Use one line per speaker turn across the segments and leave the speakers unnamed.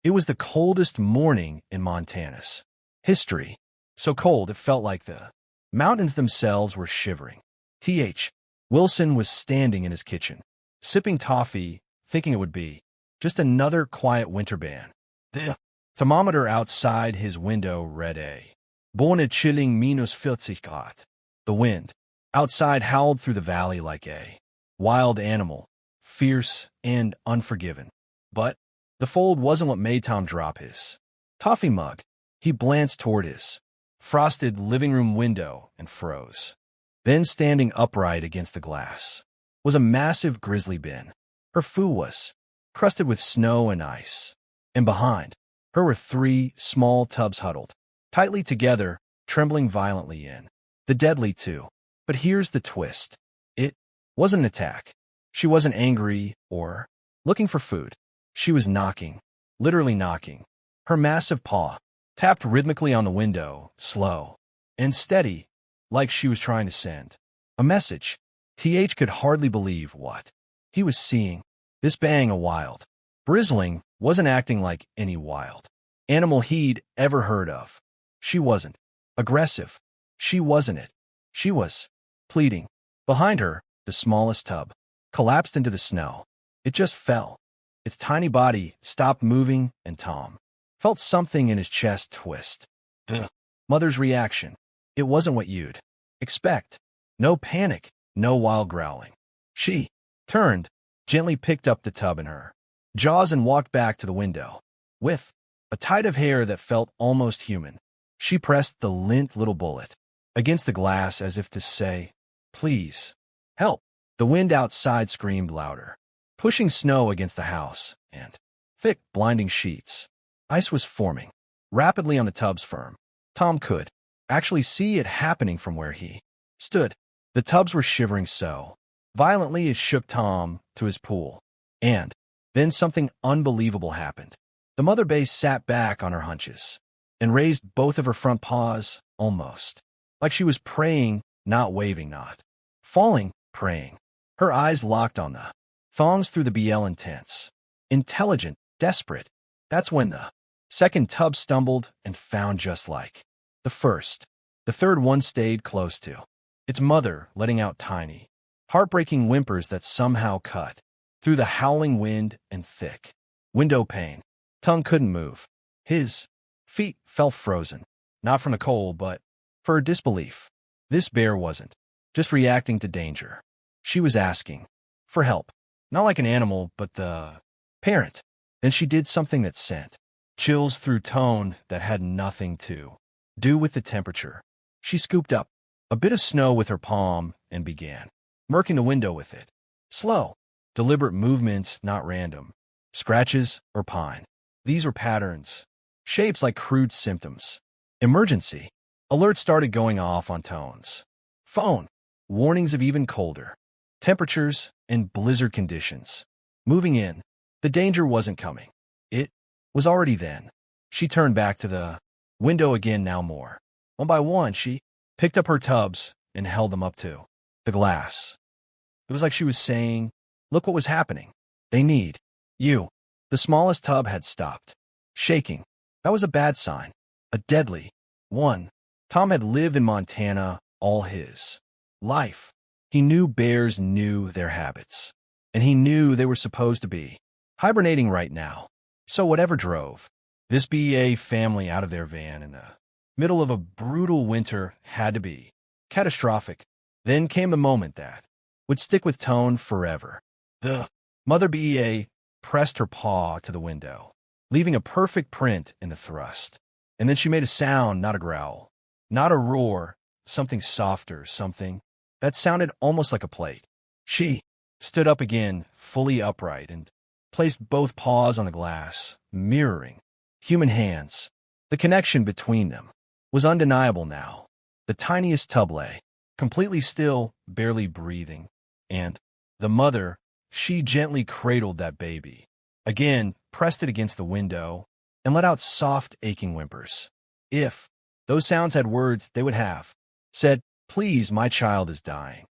It was the coldest morning in Montana's history. So cold it felt like the mountains themselves were shivering. Th. Wilson was standing in his kitchen, sipping toffee, thinking it would be just another quiet winter ban. The thermometer outside his window read a Bonne chilling -40 Grad. The wind outside howled through the valley like a wild animal, fierce and unforgiving. But the fold wasn't what made Tom drop his toffee mug. He glanced toward his frosted living room window and froze. Then, standing upright against the glass, was a massive grizzly bin. Her foo was crusted with snow and ice, and behind her were 3 small tubs huddled tightly together, trembling violently in the deadly too. But here's the twist. It wasn't an attack. She wasn't angry or looking for food. She was knocking, literally knocking. Her massive paw tapped rhythmically on the window, slow and steady, like she was trying to send a message. Th could hardly believe what he was seeing. This bang, a wild bristling, wasn't acting like any wild animal he'd ever heard of. She wasn't aggressive. She wasn't it. She was pleading. Behind her, the smallest tub collapsed into the snow. It just fell. Its tiny body stopped moving, and Tom felt something in his chest twist. The mother's reaction. It wasn't what you'd expect. No panic, no wild growling. She turned, gently picked up the tub in her jaws and walked back to the window. With a tide of hair that felt almost human, she pressed the limp little bullet against the glass as if to say, "Please, help." The wind outside screamed louder, pushing snow against the house, and thick, blinding sheets. Ice was forming rapidly on the tub's firm. Tom could actually see it happening from where he stood. The tubs were shivering so violently it shook Tom to his pool. And then something unbelievable happened. The mother base sat back on her hunches and raised both of her front paws, almost like she was praying, not waving, not falling, praying. Her eyes locked on the thongs through the BL, intense, intelligent, desperate. That's when the second tub stumbled and found, just like the first. The third one stayed close to its mother, letting out tiny, heartbreaking whimpers that somehow cut through the howling wind and thick window pane. Tongue couldn't move. His feet felt frozen, not from the cold, but for her disbelief. This bear wasn't just reacting to danger. She was asking for help, not like an animal, but the parent. Then she did something that sent chills through Tone that had nothing to do with the temperature. She scooped up a bit of snow with her palm and began murking the window with it. Slow, deliberate movements, not random scratches or pine. These were patterns, shapes like crude symptoms. Emergency alerts started going off on Tone's phone. Warnings of even colder temperatures and blizzard conditions. Moving in, the danger wasn't coming. It was already then. She turned back to the window again, now more. One by one, she picked up her tubs and held them up to the glass. It was like she was saying, "Look what was happening. They need you." The smallest tub had stopped shaking. That was a bad sign, a deadly one. Tom had lived in Montana all his life. He knew bears knew their habits, and he knew they were supposed to be hibernating right now. So whatever drove this BA family out of their van in the middle of a brutal winter had to be catastrophic. Then came the moment that would stick with Tone forever. The mother BA pressed her paw to the window, leaving a perfect print in the thrust. And then she made a sound, not a growl, not a roar, something softer, something that sounded almost like a plate. She stood up again, fully upright, and placed both paws on the glass, mirroring human hands. The connection between them was undeniable now. The tiniest tub lay completely still, barely breathing, and the mother, she gently cradled that baby, again pressed it against the window, and let out soft, aching whimpers. If those sounds had words, they would have said, "Please, my child is dying."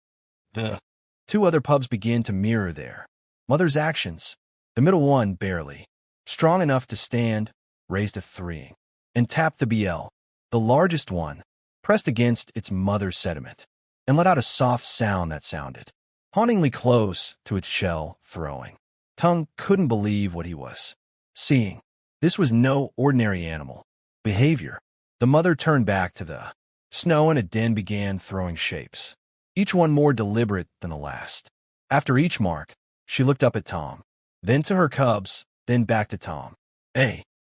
The 2 other pups began to mirror their mother's actions. The middle one barely strong enough to stand, raised a three, and tapped the BL, the largest one, pressed against its mother's sediment, and let out a soft sound that sounded hauntingly close to its shell throwing. Tongue couldn't believe what he was seeing. This was no ordinary animal behavior. The mother turned back to the snow and again began throwing shapes, each one more deliberate than the last. After each mark, she looked up at Tom, then to her cubs, then back to Tom.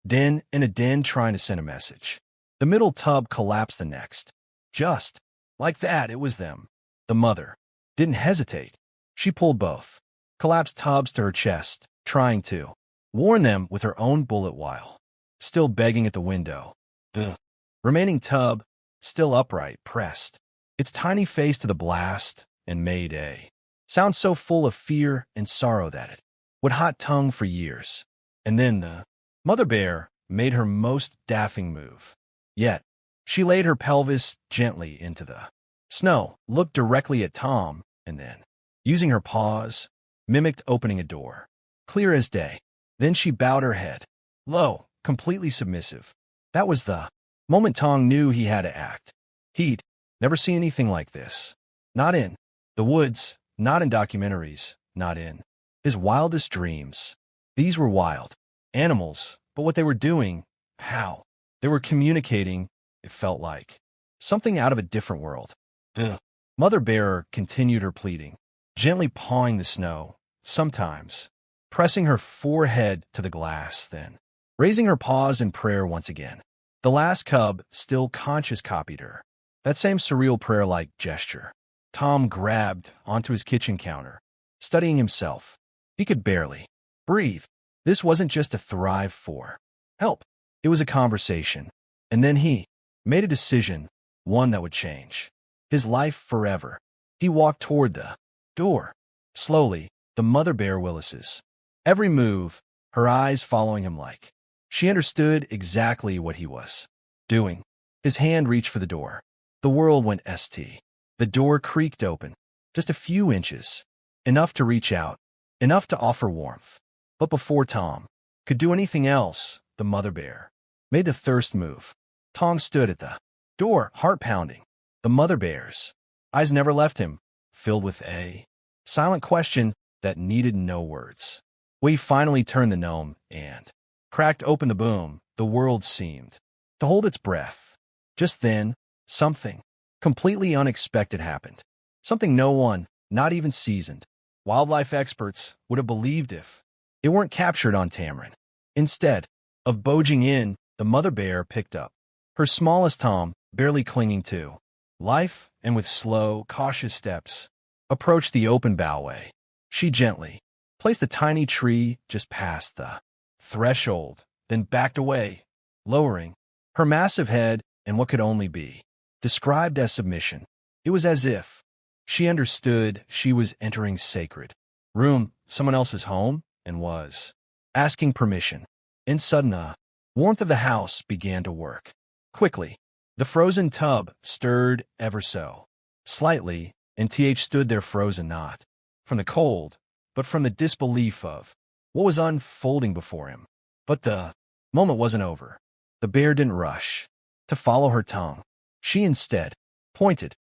Den and a den trying to send a message. The middle tub collapsed the next. Just like that, it was them. The mother didn't hesitate. She pulled both collapsed tubs to her chest, trying to warn them with her own bullet while still begging at the window. The remaining tub, still upright, pressed its tiny face to the blast and made a sound so full of fear and sorrow that it would hot tongue for years. And then the mother bear made her most daffing move yet. She laid her pelvis gently into the snow, looked directly at Tom, and then, using her paws, mimicked opening a door, clear as day. Then she bowed her head, low, completely submissive. That was the moment Tom knew he had to act. He'd never seen anything like this. Not in the woods, not in documentaries, not in his wildest dreams. These were wild animals, but what they were doing, how they were communicating, it felt like something out of a different world. The mother bear continued her pleading, gently pawing the snow, sometimes pressing her forehead to the glass, then raising her paws in prayer once again. The last cub, still conscious, copied her. That same surreal prayer-like gesture. Tom grabbed onto his kitchen counter, studying himself. He could barely breathe. This wasn't just a thrive for help. It was a conversation. And then he made a decision, one that would change his life forever. He walked toward the door. Slowly, the mother bear Willis's every move, her eyes following him like she understood exactly what he was doing. His hand reached for the door. The world went st. The door creaked open, just a few inches, enough to reach out, enough to offer warmth. But before Tom could do anything else, the mother bear made the thirst move. Tom stood at the door, heart pounding. The mother bear's eyes never left him, filled with a silent question that needed no words. We finally turned the gnome and cracked open the boom. The world seemed to hold its breath. Just then, something completely unexpected happened. Something no one, not even seasoned wildlife experts, would have believed if it weren't captured on Tamarin. Instead of booging in, the mother bear picked up her smallest Tom, barely clinging to life, and with slow, cautious steps, approached the open bowway. She gently placed the tiny tree just past the threshold, then backed away, lowering her massive head in what could only be described as submission. It was as if she understood she was entering sacred room, someone else's home, and was asking permission. In sudden, the warmth of the house began to work. Quickly, the frozen tub stirred ever so slightly, and TH stood there frozen, not from the cold, but from the disbelief of what was unfolding before him. But the moment wasn't over. The bear didn't rush to follow her tongue. She instead pointed,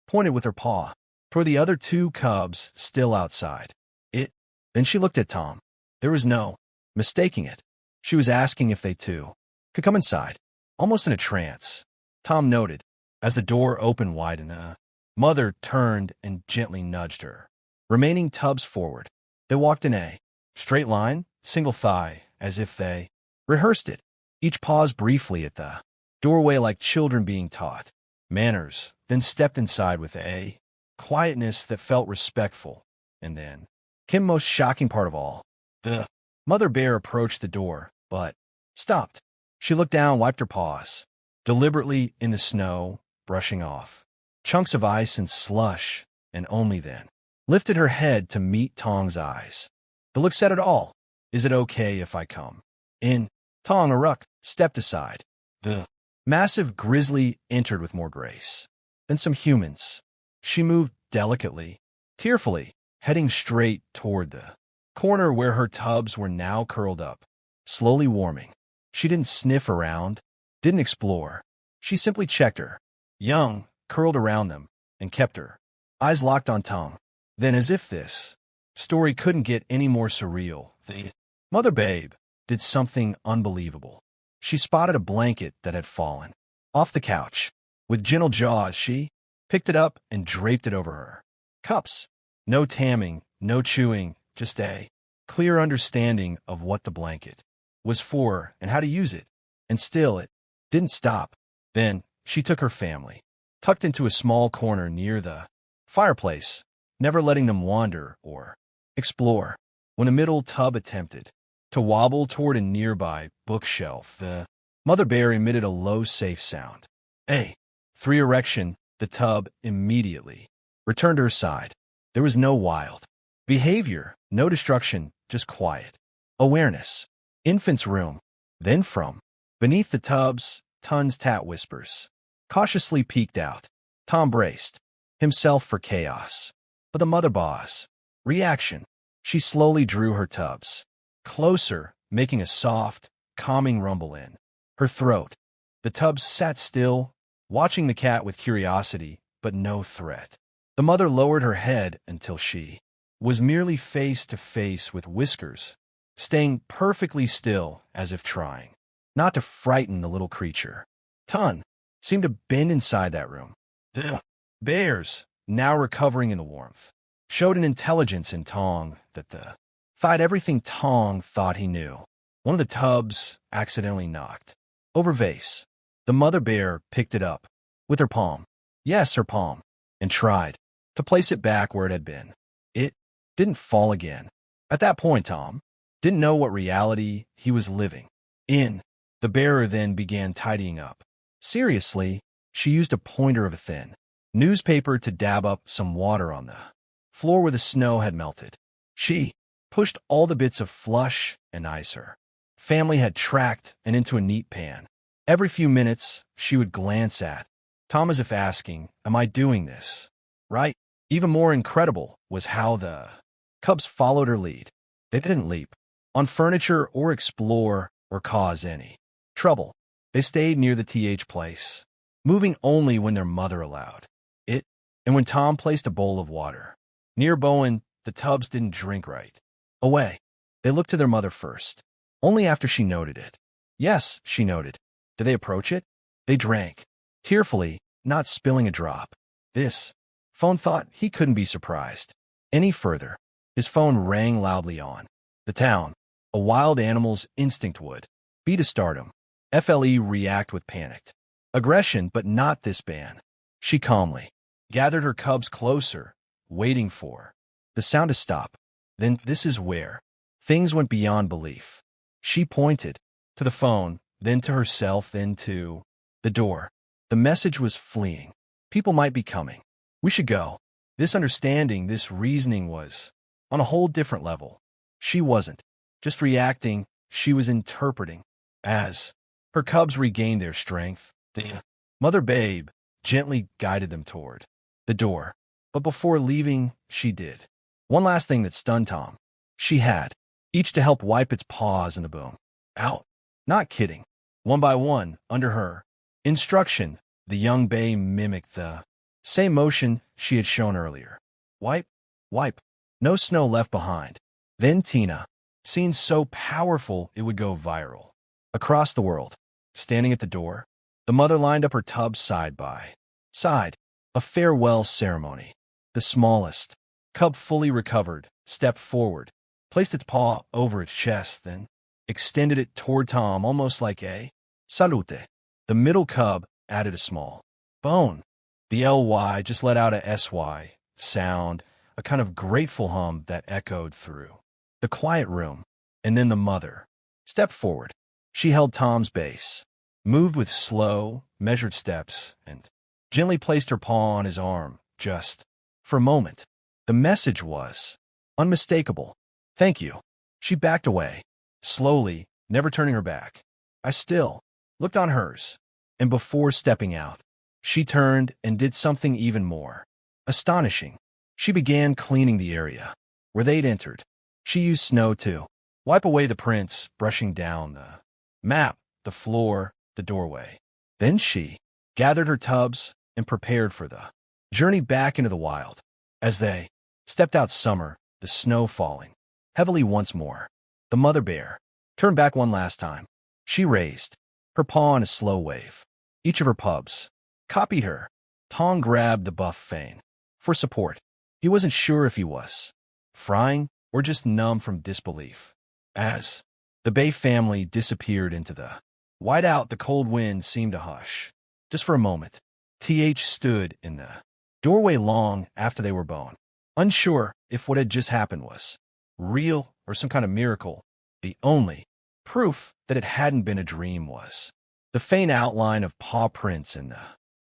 pointed with her paw toward the other two cubs still outside. Then she looked at Tom. There was no mistaking it. She was asking if they too could come inside, almost in a trance. Tom noted as the door opened wide and the mother turned and gently nudged her remaining tubs forward. They walked in a straight line, single thigh, as if they rehearsed it. Each paused briefly at the doorway like children being taught manners, then stepped inside with a quietness that felt respectful. And then came most shocking part of all. The mother bear approached the door, but stopped. She looked down, wiped her paws deliberately in the snow, brushing off chunks of ice and slush, and only then lifted her head to meet Tong's eyes. The look said it all. Is it okay if I come in? Tong Aruk stepped aside. The massive Grizzly entered with more grace than some humans. She moved delicately, tearfully, heading straight toward the corner where her tubs were now curled up, slowly warming. She didn't sniff around, didn't explore. She simply checked her, young, curled around them, and kept her eyes locked on Tom. Then, as if this story couldn't get any more surreal, the mother babe did something unbelievable. She spotted a blanket that had fallen off the couch. With gentle jaws, she picked it up and draped it over her cups. No tamming, no chewing, just a clear understanding of what the blanket was for and how to use it. And still, it didn't stop. Then, she took her family, tucked into a small corner near the fireplace, never letting them wander or explore. When a middle tub attempted to wobble toward a nearby bookshelf, the mother bear emitted a low, safe sound. Three erection, the tub immediately returned to her side. There was no wild behavior, no destruction, just quiet awareness. Infant's room. Then from beneath the tubs, Tun's tat whispers. Cautiously peeked out. Tom braced himself for chaos. But the mother boss reaction. She slowly drew her tubs closer, making a soft, calming rumble in her throat. The tubs sat still, watching the cat with curiosity, but no threat. The mother lowered her head until she was merely face to face with Whiskers, staying perfectly still as if trying not to frighten the little creature. Tun seemed to bend inside that room. The bears, now recovering in the warmth, showed an intelligence in Tong that defied everything Tong thought he knew. One of the tubs accidentally knocked over vase. The mother bear picked it up with her palm. Yes, her palm. And tried to place it back where it had been. It didn't fall again. At that point, Tom didn't know what reality he was living in. The bearer then began tidying up. Seriously, she used a pointer of a thin newspaper to dab up some water on the floor where the snow had melted. She pushed all the bits of flush and ice her family had tracked and into a neat pan. Every few minutes, she would glance at Tom as if asking, "Am I doing this right?" Even more incredible was how the cubs followed her lead. They didn't leap on furniture or explore or cause any trouble. They stayed near the place, moving only when their mother allowed it. And when Tom placed a bowl of water near Bowen, the tubs didn't drink right away. They looked to their mother first, only after she noted it. Yes, she noted. Did they approach it? They drank, tearfully, not spilling a drop. This phone thought he couldn't be surprised any further. His phone rang loudly on the town. A wild animal's instinct would be to stardom. FLE react with panicked aggression, but not this ban. She calmly gathered her cubs closer, waiting for the sound to stop. Then this is where things went beyond belief. She pointed to the phone, then to herself, then to the door. The message was fleeing. People might be coming. We should go. This understanding, this reasoning was on a whole different level. She wasn't just reacting, she was interpreting. As her cubs regained their strength, the mother babe gently guided them toward the door. But before leaving, she did one last thing that stunned Tom. She had each to help wipe its paws in the boom. Out. Not kidding. One by one, under her instruction, the young bay mimicked the same motion she had shown earlier. Wipe, wipe. No snow left behind. Then Tina, seen so powerful it would go viral across the world. Standing at the door, the mother lined up her tubs side by side. A farewell ceremony. The smallest cub, fully recovered, stepped forward, placed its paw over its chest, then extended it toward Tom almost like a salute. The middle cub added a small bone. The LY just let out a SY sound, a kind of grateful hum that echoed through the quiet room. And then the mother stepped forward. She held Tom's base, moved with slow, measured steps, and gently placed her paw on his arm, just for a moment. The message was unmistakable. Thank you. She backed away, slowly, never turning her back. I still looked on hers, and before stepping out, she turned and did something even more astonishing. She began cleaning the area where they'd entered. She used snow to wipe away the prints, brushing down the map, the floor, the doorway. Then she gathered her tubs and prepared for the journey back into the wild. As they stepped out summer, the snow falling heavily once more, the mother bear turned back one last time. She raised her paw in a slow wave. Each of her pups copied her. Tong grabbed the buff fane for support. He wasn't sure if he was frying or just numb from disbelief. As the Bay family disappeared into the whiteout, the cold wind seemed to hush. Just for a moment, TH stood in the doorway long after they were born, unsure if what had just happened was real or some kind of miracle. The only proof that it hadn't been a dream was the faint outline of paw prints in the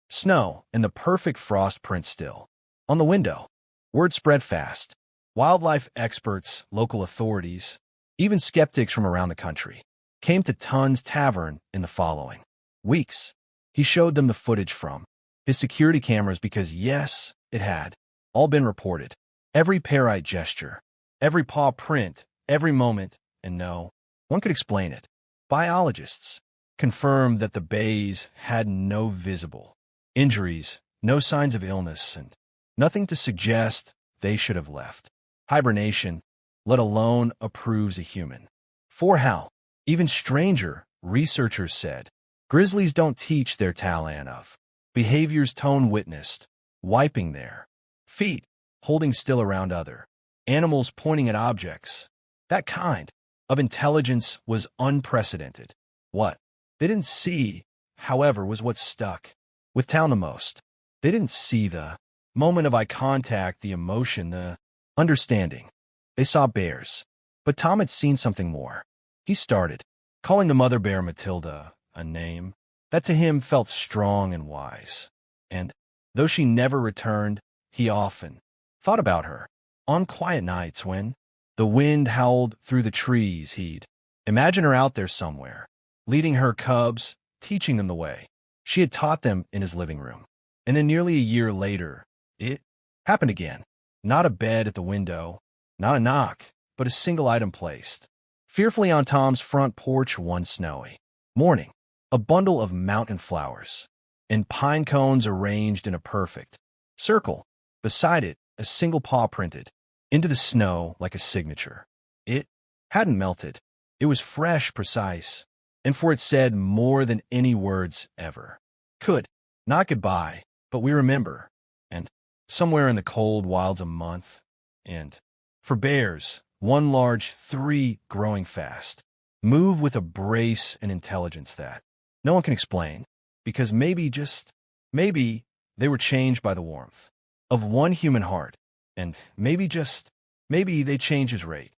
snow and the perfect frost print still on the window. Word spread fast. Wildlife experts, local authorities, even skeptics from around the country came to Tun's tavern in the following weeks. He showed them the footage from his security cameras because, yes, it had all been reported. Every parite gesture, every paw print, every moment, and no one could explain it. Biologists confirmed that the bays had no visible injuries, no signs of illness, and nothing to suggest they should have left hibernation, let alone approves a human. For how? Even stranger, researchers said, grizzlies don't teach their Talan of behaviors Tone witnessed, wiping their feet, holding still around other animals, pointing at objects. That kind of intelligence was unprecedented. What they didn't see, however, was what stuck with Town the most. They didn't see the moment of eye contact, the emotion, the understanding. They saw bears. But Tom had seen something more. He started calling the mother bear Matilda, a name that to him felt strong and wise. And though she never returned, he often thought about her. On quiet nights when the wind howled through the trees, he'd imagine her out there somewhere, leading her cubs, teaching them the way she had taught them in his living room. And then nearly a year later, it happened again. Not a bed at the window, not a knock, but a single item placed fearfully on Tom's front porch one snowy morning. A bundle of mountain flowers and pine cones arranged in a perfect circle. Beside it, a single paw printed into the snow like a signature. It hadn't melted. It was fresh, precise, and for it said more than any words ever could. Not goodbye, but we remember. And somewhere in the cold wilds a month. And for bears, one large 3 growing fast. Move with a brace and intelligence that no one can explain, because maybe, just maybe, they were changed by the warmth of one human heart, and maybe, just maybe, they changed his rate.